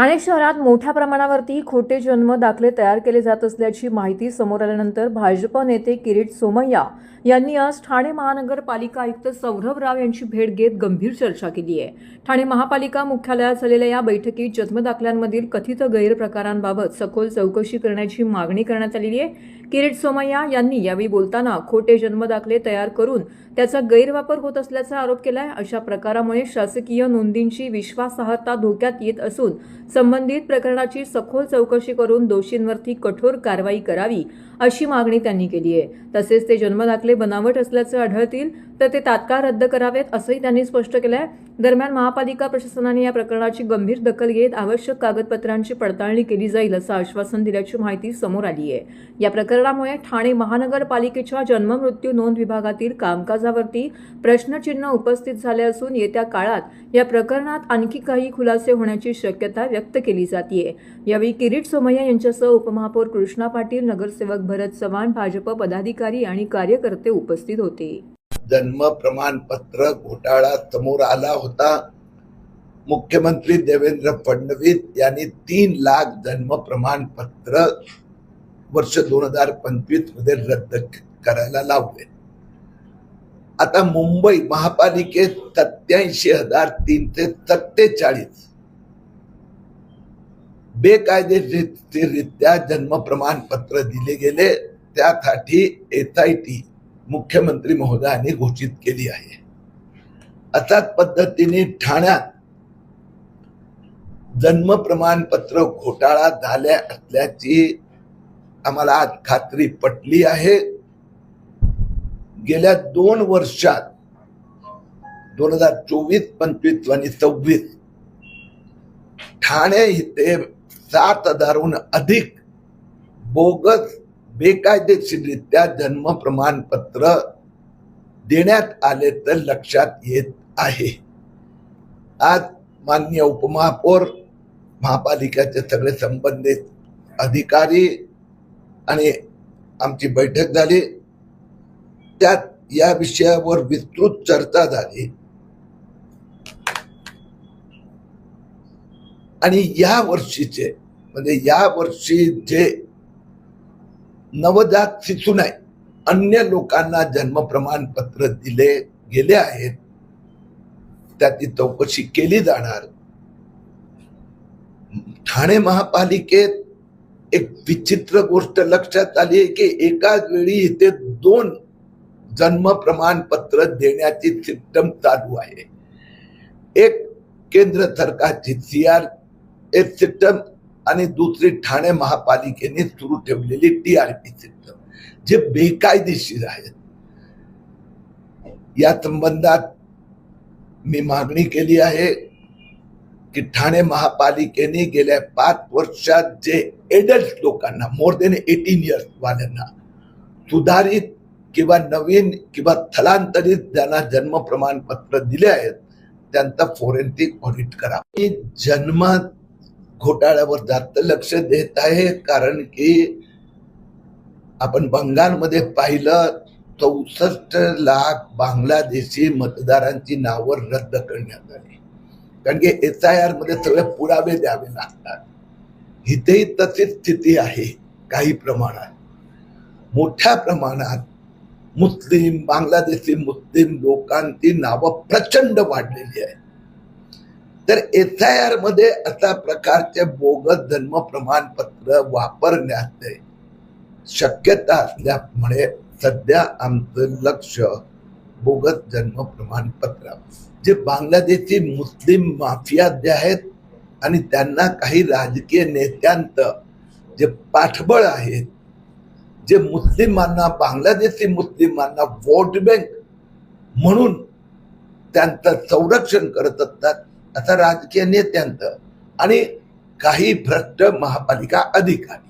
ठाणे शहरात मोठ्या प्रमाणावरती खोटे जन्म दाखले तयार केले जात असल्याची माहिती समोर आल्यानंतर भाजप नेते किरीट सोमय्या यांनी आज ठाणे महानगरपालिका आयुक्त सौरभ राव यांची भेट घेत गंभीर चर्चा केली आहे। ठाणे महापालिका मुख्यालयात झालेल्या या बैठकीत जन्मदाखल्यांमधील कथित गैरप्रकारांबाबत सखोल चौकशी करण्याची मागणी करण्यात आलेली आहे। किरीट सोमय्या यांनी यावेळी बोलताना खोटे जन्मदाखले तयार करून त्याचा गैरवापर होत असल्याचा आरोप केलाय। अशा प्रकारामुळे शासकीय नोंदींची विश्वासार्हता धोक्यात येत असून संबंधित प्रकरणाची सखोल चौकशी करून दोषींवरती कठोर कारवाई करावी अशी मागणी त्यांनी केली आहे। तसेच ते जन्मदाखले बनावट असल्याचे आढळतील तर ते तात्काळ रद्द करावेत असंही त्यांनी स्पष्ट केलं आहे। दरम्यान महापालिका प्रशासनाने या प्रकरणाची गंभीर दखल घेत आवश्यक कागदपत्रांची पडताळणी केली जाईल असं आश्वासन दिल्याची माहिती समोर आली आहे। या प्रकरणामुळे ठाणे महानगरपालिकेच्या जन्ममृत्यू नोंद विभागातील कामकाजावरती प्रश्नचिन्ह उपस्थित झाले असून येत्या काळात या प्रकरणात आणखी काही खुलासे होण्याची शक्यता व्यक्त केली जाते। यावेळी किरीट सोमय्या यांच्यासह उपमहापौर कृष्णा पाटील, नगरसेवक भरत चव्हाण, भाजप पदाधिकारी आणि कार्यकर्ते उपस्थित होते। जन्म प्रमाणपत्र घोटाळा समोर आला होता। मुख्यमंत्री देवेंद्र फडणवीस यांनी 3 लाख जन्म प्रमाणपत्र वर्ष 2025 मध्ये रद्द करायला लावले। आता मुंबई महापालिकेत 87,347 बेकायदेशीररित्या जन्म प्रमाणपत्र दिले गेले। त्यासाठी SIT मुख्यमंत्री महोदयांनी घोषित केली आहे। अशाच पद्धतीने ठाण्यात जन्म प्रमाणपत्र घोटाळा झाल्या असल्याची आम्हाला आज खात्री पटली आहे। गेल्या 2 वर्षात 2024, 25 आणि 26 ठाणे इथे 7,000हून अधिक बोगस बेकायदेशीररित्या जन्म प्रमाणपत्र देण्यात आले तर लक्षात येत आहे। आज माननीय उपमहापौर, महापालिकेचे सगळे संबंधित अधिकारी आणि आमची बैठक झाली। त्यात या विषयावर विस्तृत चर्चा झाली आणि या वर्षीचे म्हणजे या वर्षी जे नवजात शिशू नाही अन्य लोकांना जन्म प्रमाणपत्र दिले गेले आहेत त्याची चौकशी केली जाणार। ठाणे महापालिकेत एक विचित्र गोष्ट लक्षात आली आहे की एकाच वेळी इथे 2 जन्म प्रमाणपत्र देण्याची सिस्टम चालू आहे। एक केंद्र सरकारची CRS सिस्टम आणि दुसरी ठाणे महापालिकेने सुरू ठेवलेली TRP सिस्टम, जे बेकायदेशीर आहेत। या संबंधात मी मागणी केली आहे की ठाणे महापालिकेने गेल्या 5 वर्षात जे एडल्ट लोकांना मोर देन 18 इयर्स वाल्यांना सुधारित किंवा नवीन किंवा स्थलांतरित ज्यांना जन्म प्रमाणपत्र दिले आहेत त्यांचा फॉरेन्सिक ऑडिट करा। जन्म घोटाळ्यावर जास्त लक्ष देत आहे कारण की आपण बंगालमध्ये पाहिलं 64 लाख बांगलादेशी मतदारांची नावं रद्द करण्यात आली कारण की SIR मध्ये सगळे पुरावे द्यावे लागतात। इथेही तशीच स्थिती आहे। काही प्रमाणात मोठ्या प्रमाणात मुस्लिम, बांगलादेशी मुस्लिम लोकांची नावं प्रचंड वाढलेली आहे। तर SIR मध्ये अशा प्रकारचे बोगस जन्म प्रमाणपत्र वापरण्याचे शक्यता असल्यामुळे सध्या आमचं लक्ष बोगस जन्म प्रमाणपत्र जे बांगलादेशी मुस्लिम माफिया जे आहेत आणि त्यांना काही राजकीय नेत्यांचं जे पाठबळ आहे, जे मुस्लिमांना, बांगलादेशी मुस्लिमांना वोट बँक म्हणून त्यांचं संरक्षण करत असतात असा राजकीय नेत्यांचं आणि काही भ्रष्ट महापालिका अधिकारी।